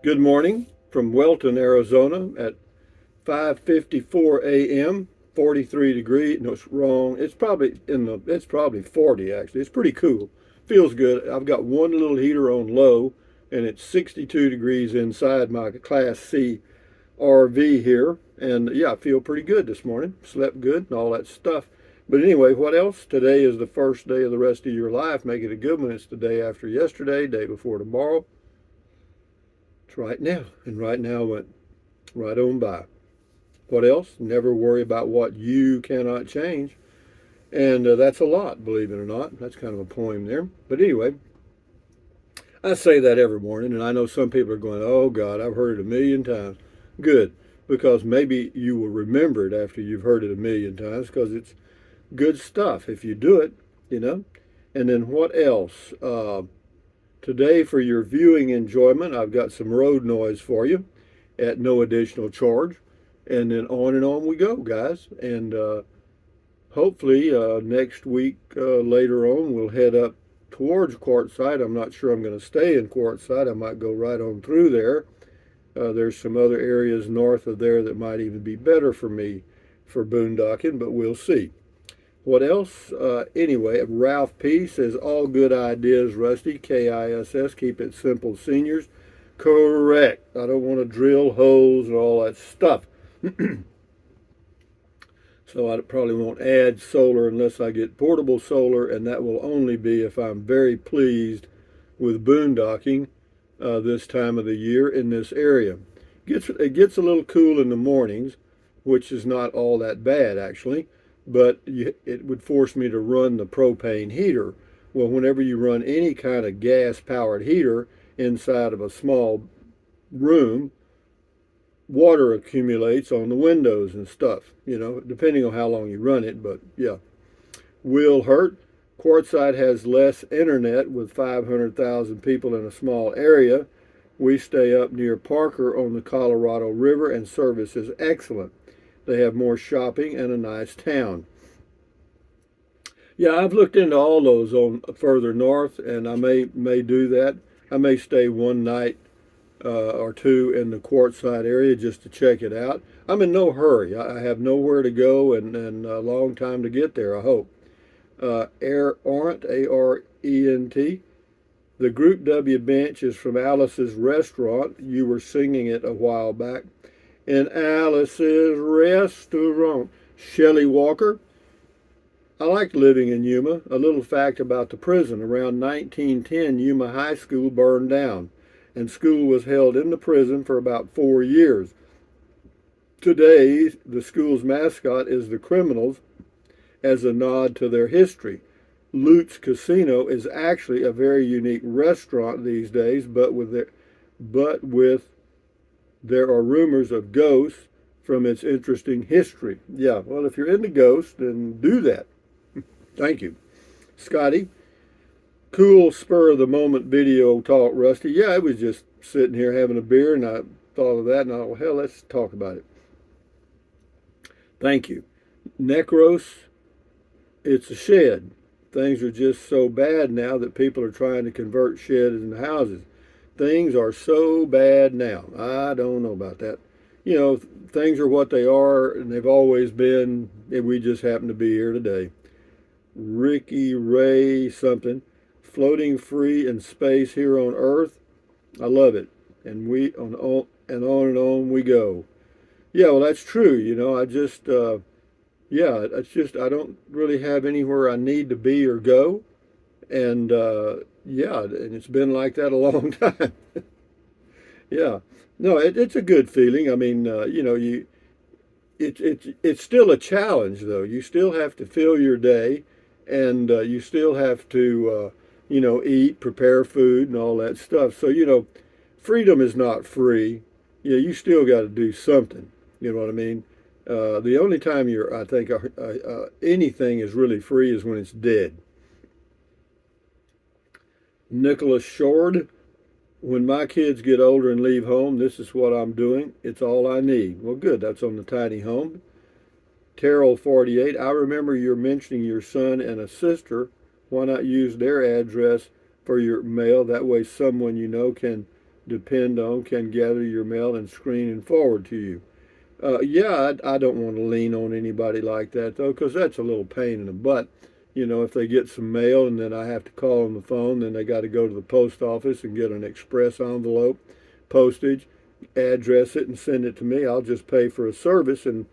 Good morning from Welton, Arizona at 5:54 a.m. 43 degrees. No, it's wrong. It's probably 40 actually. It's pretty cool. Feels good. I've got one little heater on low and it's 62 degrees inside my Class C RV here. And yeah, I feel pretty good this morning. Slept good and all that stuff. But anyway, what else? Today is the first day of the rest of your life. Make it a good one. It's the day after yesterday, day before tomorrow. It's right now. And right now went right on by. What else? Never worry about what you cannot change. And that's a lot, believe it or not. That's kind of a poem there. But anyway, I say that every morning, and I know some people are going, oh God, I've heard it a million times. Good, because maybe you will remember it after you've heard it a million times, because it's good stuff if you do it, you know. And then what else? Today, for your viewing enjoyment, I've got some road noise for you at no additional charge. And on we go, guys. And hopefully next week, later on, we'll head up towards Quartzsite. I'm not sure I'm going to stay in Quartzsite. I might go right on through there. There's some other areas north of there that might even be better for me for boondocking, but we'll see. What else? Anyway, Ralph P says, all good ideas, Rusty. KISS, keep it simple, seniors. Correct. I don't want to drill holes and all that stuff. So I probably won't add solar unless I get portable solar, and that will only be if I'm very pleased with boondocking this time of the year in this area. It gets a little cool in the mornings, which is not all that bad actually, but it would force me to run the propane heater. Well, whenever you run any kind of gas-powered heater inside of a small room, water accumulates on the windows and stuff, depending on how long you run it. But yeah, will hurt. Quartzsite has less internet with 500,000 people in a small area. We stay up near Parker on the Colorado River and service is excellent. They have more shopping and a nice town. Yeah, I've looked into all those on further north, and I may do that. I may stay one night or two in the Quartzsite area just to check it out. I'm in no hurry. I have nowhere to go and a long time to get there, I hope. Air Orient, Arent. The Group W bench is from Alice's Restaurant. You were singing it a while back. In Alice's Restaurant. Shelley Walker. I liked living in Yuma. A little fact about the prison. Around 1910, Yuma High School burned down, and school was held in the prison for about 4 years. Today, the school's mascot is the criminals as a nod to their history. Lutz Casino is actually a very unique restaurant these days, but with there are rumors of ghosts from its interesting history. Yeah, well, if you're into ghosts, then do that. Thank you. Scotty, cool spur of the moment video talk, Rusty. Yeah, I was just sitting here having a beer and I thought of that and I thought, well, hell, let's talk about it. Thank you. Necros, it's a shed. Things are just so bad now that people are trying to convert sheds into houses. Things are so bad now. I don't know about that. Things are what they are and they've always been, and we just happen to be here today. Ricky Ray something, floating free in space here on Earth. I love it, and on and on we go. Yeah, well that's true. I just yeah, it's just I don't really have anywhere I need to be or go, and yeah, and it's been like that a long time. Yeah, no, it's a good feeling. I mean, it's still a challenge though. You still have to fill your day, and you still have to eat, prepare food, and all that stuff. So freedom is not free. You still got to do something. You know what I mean? The only time I think anything is really free is when it's dead. Nicholas Shord. When my kids get older and leave home, this is what I'm doing. It's all I need. Well, good. That's on the tiny home. Terrell 48. I remember you're mentioning your son and a sister. Why not use their address for your mail? That way someone you know can depend on can gather your mail and screen and forward to you. Yeah, I don't want to lean on anybody like that though, because that's a little pain in the butt. You know, if they get some mail and then I have to call on the phone, then they got to go to the post office and get an express envelope, postage, address it, and send it to me. I'll just pay for a service, and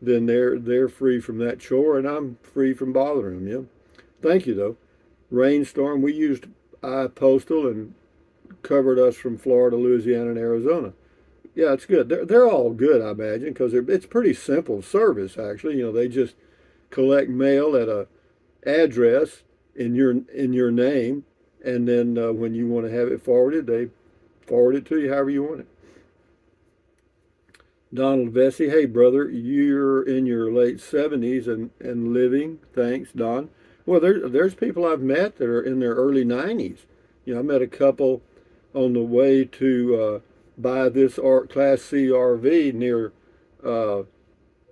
then they're free from that chore, and I'm free from bothering them. Yeah. Thank you though. Rainstorm. We used iPostal and covered us from Florida, Louisiana, and Arizona. Yeah, it's good. They're all good, I imagine, because it's pretty simple service actually. You know, they just collect mail at a address in your name, and then when you want to have it forwarded, they forward it to you however you want it. Donald Vesey, hey brother, you're in your late 70s and living. Thanks, Don. Well, there's people I've met that are in their early 90s. You know, I met a couple on the way to buy this Class C RV near uh,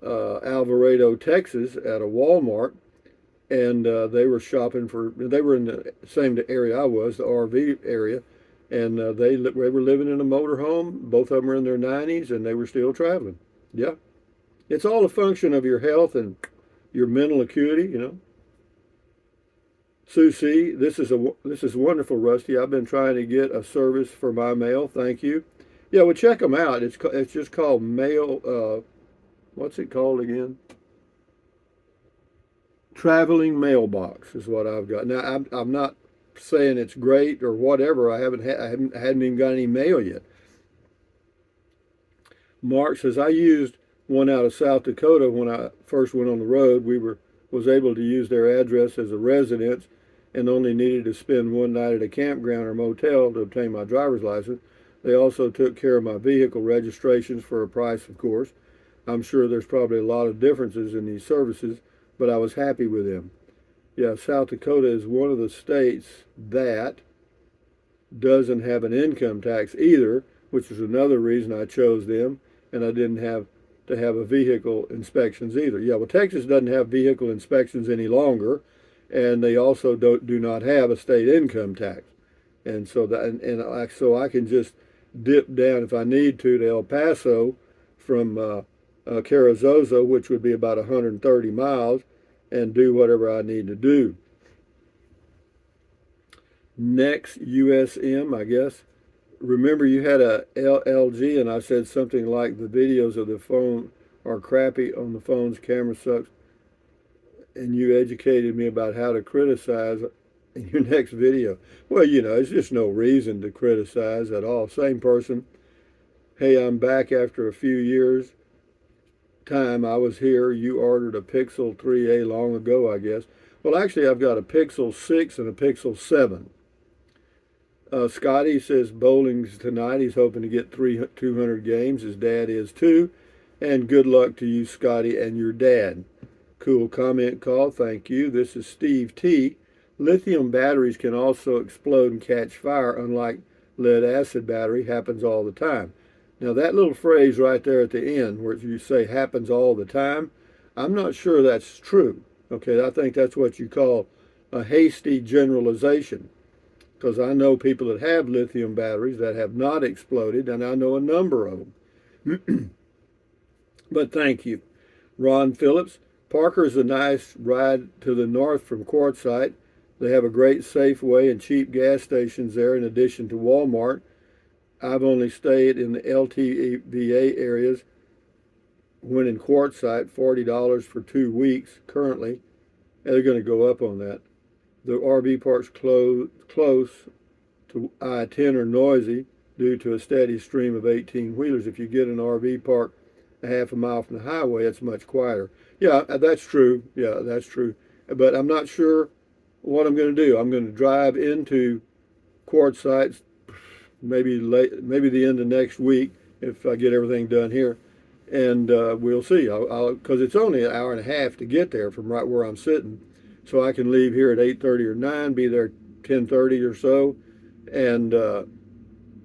Alvarado, Texas, at a Walmart, and they were shopping for. They were in the same area I was, the RV area, and they were living in a motorhome. Both of them were in their 90s, and they were still traveling. Yeah, it's all a function of your health and your mental acuity. You know. Susie, this is wonderful, Rusty. I've been trying to get a service for my mail. Thank you. Yeah, well, check them out. It's just called Mail. What's it called again? Traveling Mailbox is what I've got. Now, I'm not saying it's great or whatever. I haven't even got any mail yet. Mark says I used one out of South Dakota when I first went on the road. Was able to use their address as a residence and only needed to spend one night at a campground or motel to obtain my driver's license. They also took care of my vehicle registrations for a price, of course. I'm sure there's probably a lot of differences in these services, but I was happy with them. Yeah, South Dakota is one of the states that doesn't have an income tax either, which is another reason I chose them, and I didn't have to have a vehicle inspections either. Yeah, well, Texas doesn't have vehicle inspections any longer, and they also do not have a state income tax, and so so I can just dip down if I need to El Paso from Carrizozo, which would be about 130 miles, and do whatever I need to do. Next, USM, I guess. Remember, you had a LG, and I said something like the videos of the phone are crappy on the phone's camera sucks, and you educated me about how to criticize in your next video. Well, you know, it's just no reason to criticize at all. Same person. Hey, I'm back after a few years. Time I was here. You ordered a Pixel 3a long ago, I guess. Well, actually, I've got a Pixel 6 and a Pixel 7. Scotty says bowling's tonight. He's hoping to get 200 games. His dad is too. And good luck to you, Scotty, and your dad. Cool comment call. Thank you. This is Steve T. Lithium batteries can also explode and catch fire, unlike lead acid battery. Happens all the time. Now, that little phrase right there at the end, where you say happens all the time, I'm not sure that's true. Okay, I think that's what you call a hasty generalization, because I know people that have lithium batteries that have not exploded, and I know a number of them. But thank you. Ron Phillips, Parker's a nice ride to the north from Quartzsite. They have a great Safeway and cheap gas stations there in addition to Walmart. I've only stayed in the LTVA areas when in Quartzsite, $40 for 2 weeks currently. And they're going to go up on that. The RV parks close to I-10 are noisy due to a steady stream of 18-wheelers. If you get an RV park a half a mile from the highway, it's much quieter. Yeah, that's true. Yeah, that's true. But I'm not sure what I'm going to do. I'm going to drive into Quartzsite maybe the end of next week if I get everything done here, and we'll see. Because it's only an hour and a half to get there from right where I'm sitting, so I can leave here at 8:30 or 9, be there 10:30 or so, and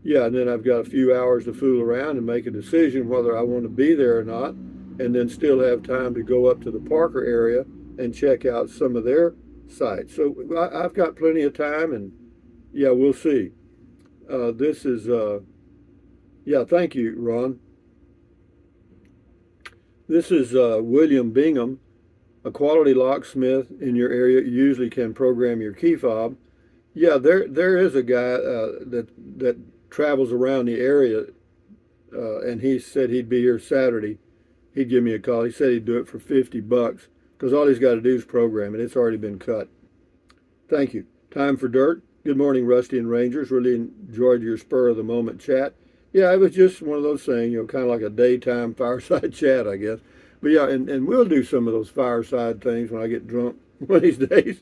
yeah, and then I've got a few hours to fool around and make a decision whether I want to be there or not, and then still have time to go up to the Parker area and check out some of their sites. So I've got plenty of time, and yeah, we'll see. This is, yeah, thank you, Ron. This is William Bingham, a quality locksmith in your area. Usually can program your key fob. Yeah, there is a guy that travels around the area, and he said he'd be here Saturday. He'd give me a call. He said he'd do it for $50 because all he's got to do is program it. It's already been cut. Thank you. Time for dirt. Good morning, Rusty and Rangers. Really enjoyed your spur of the moment chat. Yeah, it was just one of those things, kind of like a daytime fireside chat, I guess. But yeah, and we'll do some of those fireside things when I get drunk one of these days.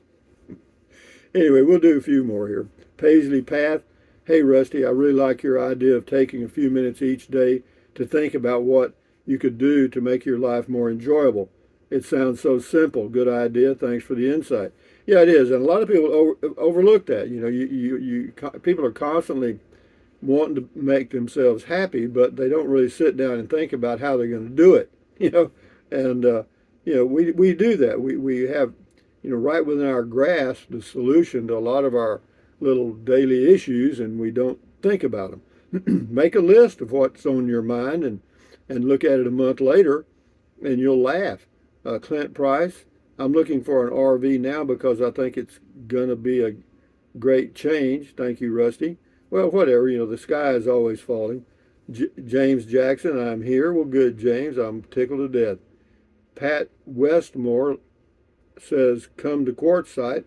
Anyway, we'll do a few more here. Paisley Path. Hey, Rusty, I really like your idea of taking a few minutes each day to think about what you could do to make your life more enjoyable. It sounds so simple. Good idea. Thanks for the insight. Yeah, it is, and a lot of people overlook that. People are constantly wanting to make themselves happy, but they don't really sit down and think about how they're going to do it. And we do that. We have right within our grasp the solution to a lot of our little daily issues, and we don't think about them. Make a list of what's on your mind and look at it a month later, and you'll laugh. Clint Price. I'm looking for an RV now because I think it's going to be a great change. Thank you, Rusty. Well, whatever, the sky is always falling. James Jackson, I'm here. Well, good, James. I'm tickled to death. Pat Westmore says, come to Quartzsite.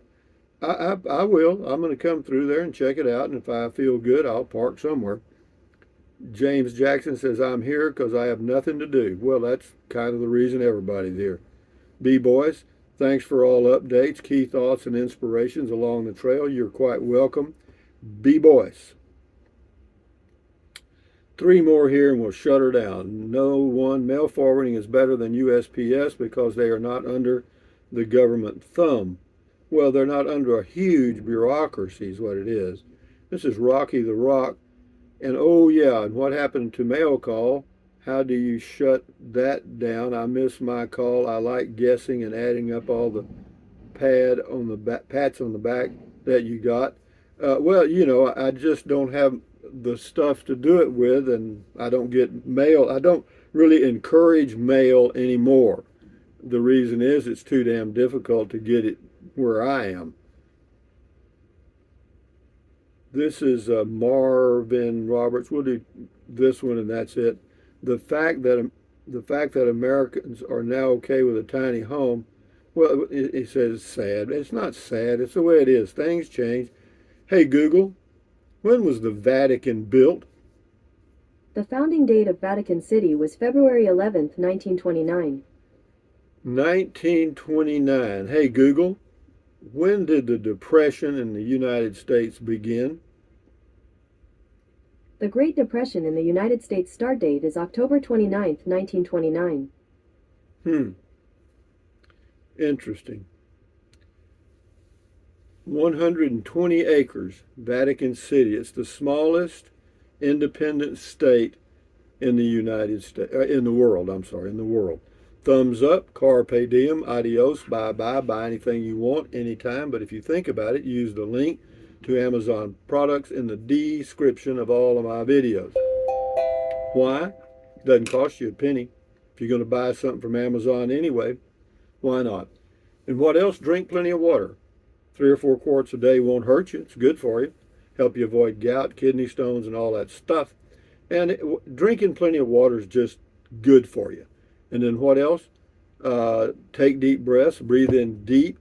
I will. I'm going to come through there and check it out, and if I feel good, I'll park somewhere. James Jackson says, I'm here because I have nothing to do. Well, that's kind of the reason everybody's here. B-Boys, thanks for all updates, key thoughts, and inspirations along the trail. You're quite welcome. B-Boys. 3 more here and we'll shut her down. No one, mail forwarding is better than USPS because they are not under the government thumb. Well, they're not under a huge bureaucracy is what it is. This is Rocky the Rock. And oh yeah, and what happened to mail call? How do you shut that down? I miss my call. I like guessing and adding up all the pats on the back that you got. Well, I just don't have the stuff to do it with, and I don't get mail. I don't really encourage mail anymore. The reason is it's too damn difficult to get it where I am. This is Marvin Roberts. We'll do this one and that's it. The fact that Americans are now okay with a tiny home, well, he says sad. It's not sad. It's the way it is. Things change. Hey, Google, when was the Vatican built? The founding date of Vatican City was February 11th, 1929. 1929. Hey, Google, when did the Depression in the United States begin? The Great Depression in the United States start date is October 29th, 1929. Interesting. 120 acres, Vatican City. It's the smallest independent state in the United States, in the world. In the world. Thumbs up, carpe diem, adios, bye-bye, buy anything you want, anytime. But if you think about it, use the link to Amazon products in the description of all of my videos. Why? Doesn't cost you a penny. If you're going to buy something from Amazon anyway, why not? And what else? Drink plenty of water. 3 or 4 quarts a day won't hurt you. It's good for you. Help you avoid gout, kidney stones, and all that stuff. And drinking plenty of water is just good for you. And then what else? Take deep breaths. Breathe in deep.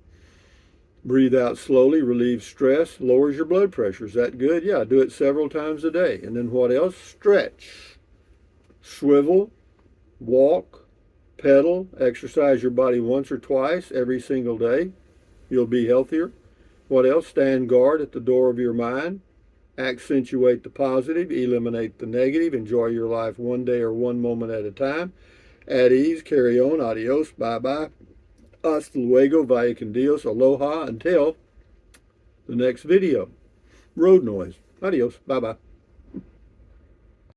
Breathe out slowly. Relieves stress. Lowers your blood pressure. Is that good? Yeah, do it several times a day. And then what else? Stretch. Swivel. Walk. Pedal. Exercise your body once or twice every single day. You'll be healthier. What else? Stand guard at the door of your mind. Accentuate the positive. Eliminate the negative. Enjoy your life one day or one moment at a time. At ease, carry on, adios, bye-bye, hasta luego, vaya con Dios, aloha, until the next video. Road noise, adios, bye-bye.